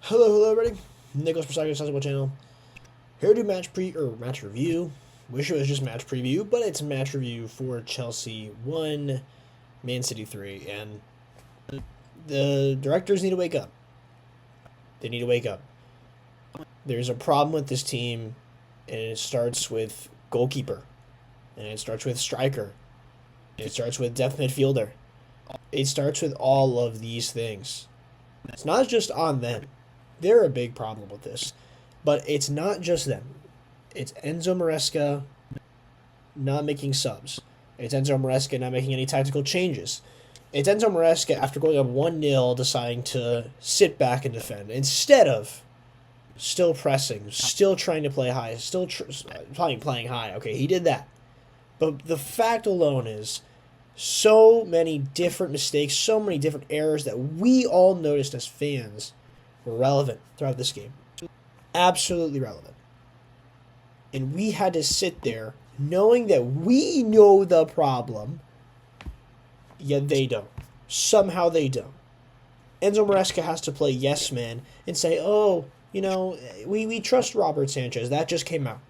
Hello, everybody. Nicholas Persakis, Sensible Channel. Here to do match review. Wish it was just match preview, but it's match review for Chelsea 1, Man City 3, and the directors need to wake up. They need to wake up. There's a problem with this team, and it starts with goalkeeper, and it starts with striker, and it starts with depth midfielder. It starts with all of these things. It's not just on them. They're a big problem with this. But it's not just them. It's Enzo Maresca not making subs. It's Enzo Maresca not making any tactical changes. It's Enzo Maresca, after going up 1-0, deciding to sit back and defend instead of still pressing, still trying to play high, still playing high. Okay, he did that. But the fact alone is so many different mistakes, so many different errors that we all noticed as fans were relevant throughout this game. Absolutely relevant. And we had to sit there knowing that we know the problem, yet they don't. Somehow they don't. Enzo Maresca has to play yes man and say, oh, we trust Robert Sanchez. That just came out.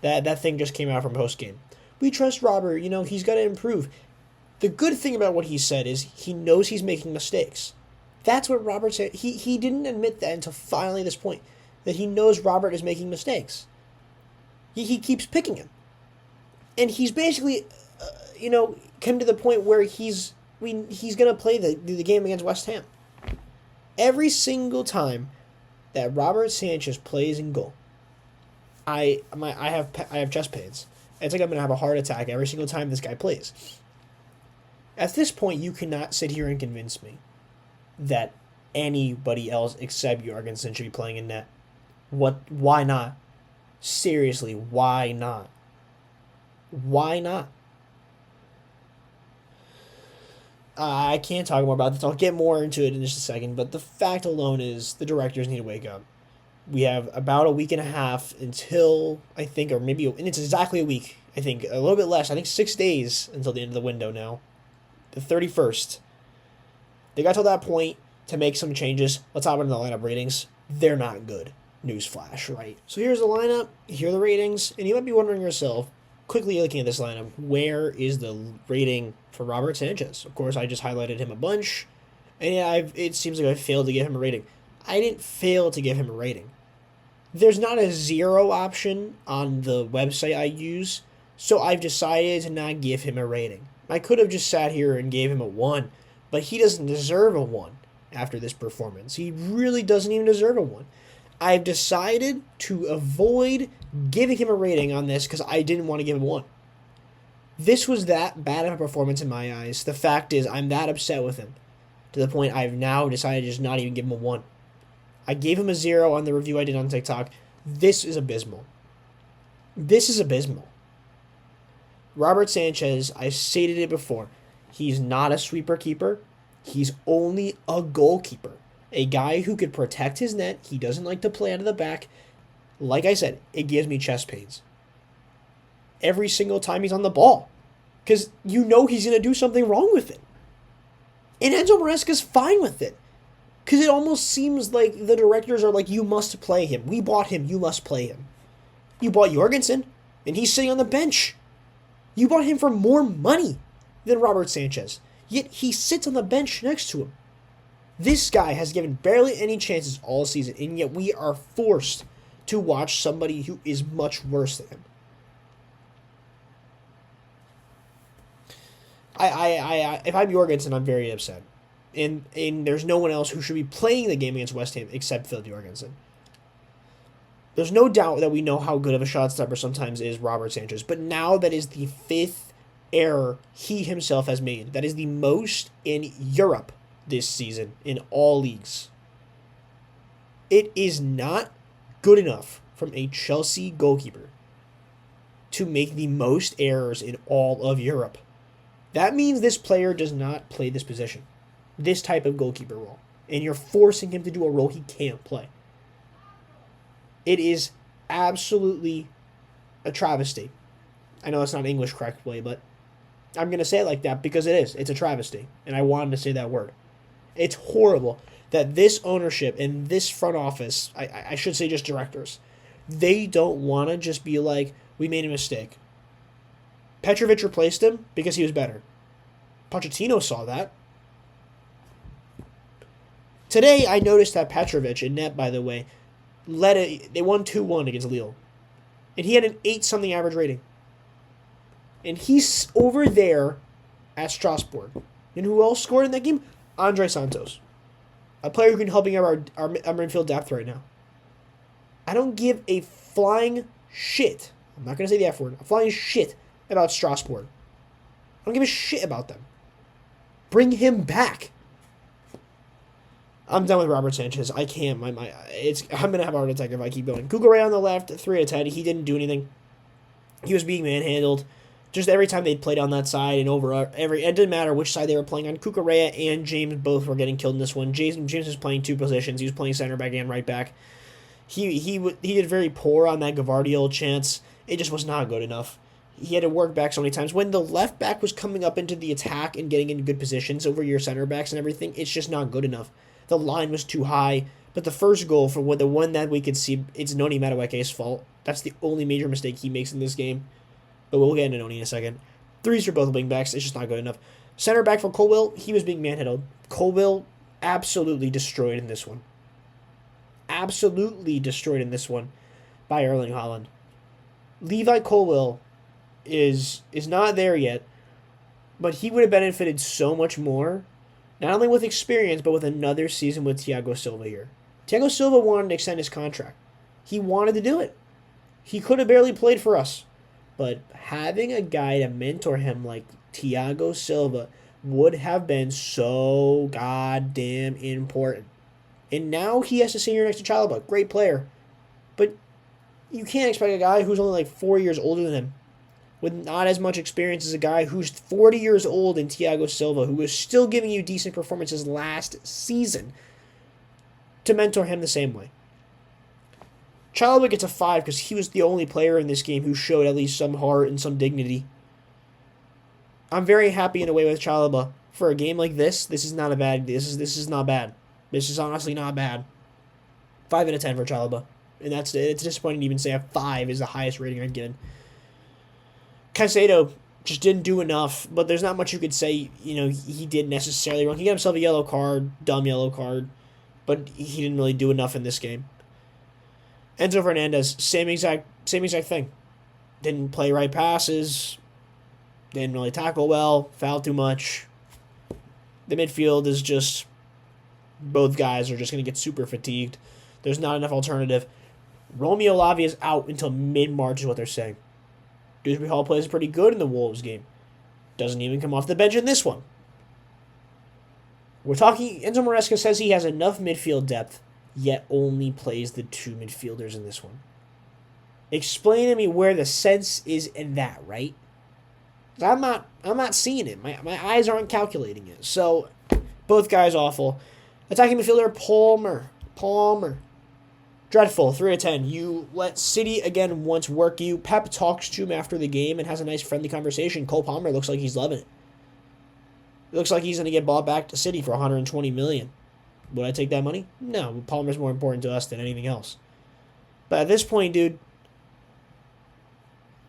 That thing just came out from post game. We trust Robert, he's got to improve. The good thing about what he said is he knows he's making mistakes. That's what Robert said. He didn't admit that until finally this point, that he knows Robert is making mistakes. He keeps picking him. And he's basically, come to the point where he's going to play the game against West Ham. Every single time that Robert Sanchez plays in goal, I have chest pains. It's like I'm going to have a heart attack every single time this guy plays. At this point, you cannot sit here and convince me that anybody else except Jorgenson should be playing in net. Why not? Seriously, why not? Why not? I can't talk more about this. I'll get more into it in just a second, but the fact alone is the directors need to wake up. We have about a week and a half until, I think, and it's exactly a week, I think, a little bit less, I think 6 days until the end of the window now. The 31st. They got till that point to make some changes. Let's hop into the lineup ratings. They're not good. Newsflash, right? So here's the lineup. Here are the ratings. And you might be wondering yourself, quickly looking at this lineup, where is the rating for Robert Sanchez? Of course, I just highlighted him a bunch. And yeah, it seems like I failed to give him a rating. I didn't fail to give him a rating. There's not a 0 option on the website I use, so I've decided to not give him a rating. I could have just sat here and gave him a 1, but he doesn't deserve a 1 after this performance. He really doesn't even deserve a 1. I've decided to avoid giving him a rating on this because I didn't want to give him 1. This was that bad of a performance in my eyes. The fact is, I'm that upset with him to the point I've now decided to just not even give him a 1. I gave him a 0 on the review I did on TikTok. This is abysmal. This is abysmal. Robert Sanchez, I stated it before, he's not a sweeper keeper. He's only a goalkeeper. A guy who could protect his net. He doesn't like to play out of the back. Like I said, it gives me chest pains every single time he's on the ball because he's going to do something wrong with it. And Enzo Maresca's fine with it because it almost seems like the directors are like, you must play him. We bought him. You must play him. You bought Jorgenson, and he's sitting on the bench. You bought him for more money than Robert Sanchez, yet he sits on the bench next to him. This guy has given barely any chances all season, and yet we are forced to watch somebody who is much worse than him. If I'm Jorgensen, I'm very upset. And there's no one else who should be playing the game against West Ham except Phil Jorgensen. There's no doubt that we know how good of a shot stopper sometimes is Robert Sanchez, but now that is the 5th error he himself has made. That is the most in Europe this season in all leagues. It is not good enough from a Chelsea goalkeeper to make the most errors in all of Europe. That means this player does not play this position, this type of goalkeeper role, and you're forcing him to do a role he can't play. It is absolutely a travesty. I know it's not English correctly, but I'm going to say it like that because it is. It's a travesty, and I wanted to say that word. It's horrible that this ownership and this front office, I should say just directors, they don't want to just be like, we made a mistake. Petrovic replaced him because he was better. Pochettino saw that. Today, I noticed that Petrovic, in net, by the way, they won 2-1 against Lille. And he had an 8-something average rating. And he's over there at Strasbourg. And who else scored in that game? Andre Santos. A player who can helping out our midfield depth right now. I don't give a flying shit. I'm not going to say the F word. A flying shit about Strasbourg. I don't give a shit about them. Bring him back. I'm done with Robert Sanchez. I can't. I'm gonna have a heart attack if I keep going. Cucurella on the left, 3 out of 10. He didn't do anything. He was being manhandled. Just every time they played on that side and it didn't matter which side they were playing on. Cucurella and James both were getting killed in this one. James was playing 2 positions. He was playing center back and right back. He did very poor on that Gavardiol chance. It just was not good enough. He had to work back so many times. When the left back was coming up into the attack and getting in good positions over your center backs and everything, it's just not good enough. The line was too high. But the first goal, for the one that we could see, it's Noni Madueke's fault. That's the only major mistake he makes in this game. But we'll get into Noni in a second. 3s for both wing backs. It's just not good enough. Center back for Colwill, he was being manhandled. Colwill absolutely destroyed in this one. Absolutely destroyed in this one by Erling Haaland. Levi Colwill is not there yet, but he would have benefited so much more, not only with experience, but with another season with Thiago Silva here. Thiago Silva wanted to extend his contract. He wanted to do it. He could have barely played for us, but having a guy to mentor him like Thiago Silva would have been so goddamn important. And now he has to sit here next to Chalobah. Great player. But you can't expect a guy who's only like 4 years older than him, with not as much experience as a guy who's 40 years old in Thiago Silva, who is still giving you decent performances last season, to mentor him the same way. Chalobah gets a 5 because he was the only player in this game who showed at least some heart and some dignity. I'm very happy in a way with Chalobah. For a game like this, this is not bad. This is not bad. This is honestly not bad. 5 out of 10 for Chalobah. And it's disappointing to even say a 5 is the highest rating I've given. Caicedo just didn't do enough, but there's not much you could say, he did necessarily wrong. He got himself a yellow card, dumb yellow card, but he didn't really do enough in this game. Enzo Fernandez, same exact thing. Didn't play right passes, didn't really tackle well, fouled too much. The midfield is just, both guys are just going to get super fatigued. There's not enough alternative. Romeo Lavia is out until mid-March is what they're saying. Dewsbury Hall plays pretty good in the Wolves game. Doesn't even come off the bench in this one. We're talking, Enzo Maresca says he has enough midfield depth, yet only plays the 2 midfielders in this one. Explain to me where the sense is in that, right? I'm not seeing it. My eyes aren't calculating it. So, both guys awful. Attacking midfielder, Palmer. Dreadful, 3 out of 10. You let City again once work you. Pep talks to him after the game and has a nice friendly conversation. Cole Palmer looks like he's loving it. It looks like he's going to get bought back to City for $120 million. Would I take that money? No, Palmer's more important to us than anything else. But at this point, dude,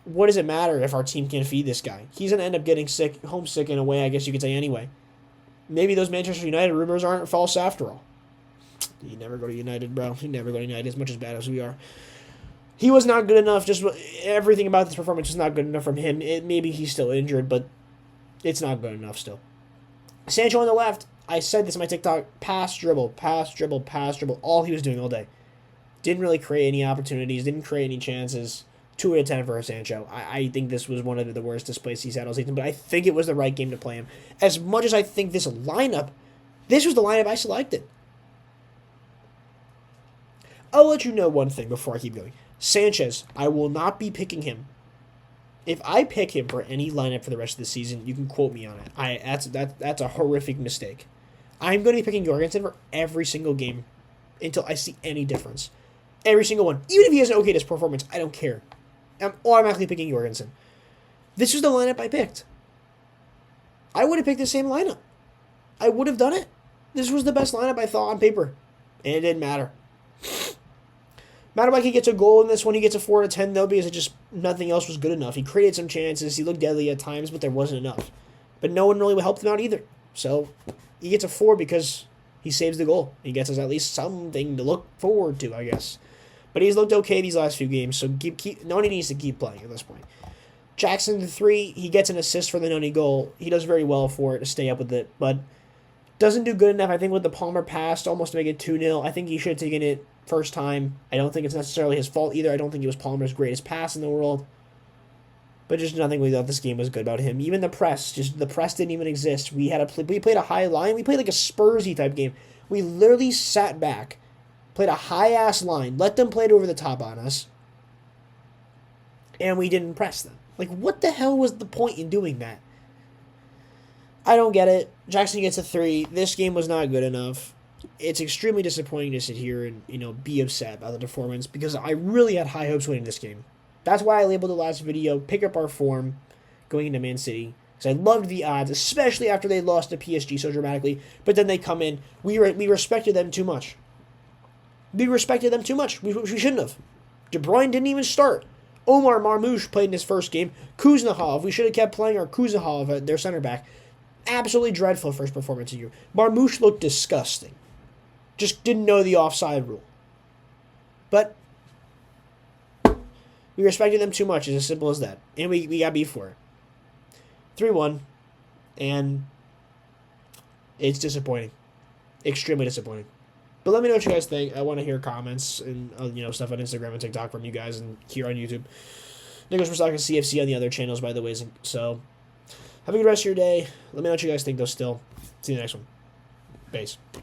what does it matter if our team can't feed this guy? He's going to end up getting homesick in a way, I guess you could say anyway. Maybe those Manchester United rumors aren't false after all. You never go to United, bro. You never go to United as much as bad as we are. He was not good enough. Just everything about this performance was not good enough from him. Maybe he's still injured, but it's not good enough still. Sancho on the left. I said this in my TikTok. Pass, dribble, pass, dribble, pass, dribble. All he was doing all day. Didn't really create any opportunities. Didn't create any chances. 2 out of 10 for Sancho. I think this was one of the worst displays he's had all season, but I think it was the right game to play him. As much as I think this was the lineup I selected. I'll let you know one thing before I keep going. Sanchez, I will not be picking him. If I pick him for any lineup for the rest of the season, you can quote me on it. That's a horrific mistake. I'm going to be picking Jorgenson for every single game until I see any difference. Every single one. Even if he has an okay performance, I don't care. I'm automatically picking Jorgenson. This was the lineup I picked. I would have picked the same lineup. I would have done it. This was the best lineup I thought on paper. And it didn't matter. Matterback, he gets a goal in this one. He gets a 4 out of 10, though, because it just nothing else was good enough. He created some chances. He looked deadly at times, but there wasn't enough. But no one really helped him out either. So he gets a 4 because he saves the goal. He gets us at least something to look forward to, I guess. But he's looked okay these last few games, so Noni needs to keep playing at this point. Jackson, the 3, he gets an assist for the Noni goal. He does very well for it to stay up with it, but doesn't do good enough, I think, with the Palmer pass, almost to make it 2-0. I think he should have taken it first time. I don't think it's necessarily his fault either. I don't think it was Palmer's greatest pass in the world. But just nothing we thought this game was good about him. Even the press, the press didn't even exist. We played a high line. We played like a Spursy type game. We literally sat back, played a high-ass line, let them play it over the top on us, and we didn't press them. Like, what the hell was the point in doing that? I don't get it. Jackson gets a 3. This game was not good enough. It's extremely disappointing to sit here and, be upset about the performance because I really had high hopes winning this game. That's why I labeled the last video, pick up our form going into Man City. Because I loved the odds, especially after they lost to PSG so dramatically. But then they come in. We respected them too much. We respected them too much. We shouldn't have. De Bruyne didn't even start. Omar Marmoush played in his first game. Kuznetsov, we should have kept playing our Kuznetsov at their center back. Absolutely dreadful first performance of the year. Marmoush looked disgusting. Just didn't know the offside rule. But we respected them too much. It's as simple as that. And we got beat for it. 3-1. And it's disappointing. Extremely disappointing. But let me know what you guys think. I want to hear comments and stuff on Instagram and TikTok from you guys and here on YouTube. Nicholas Versace CFC on the other channels, by the way. So have a good rest of your day. Let me know what you guys think, though, still. See you in the next one. Peace.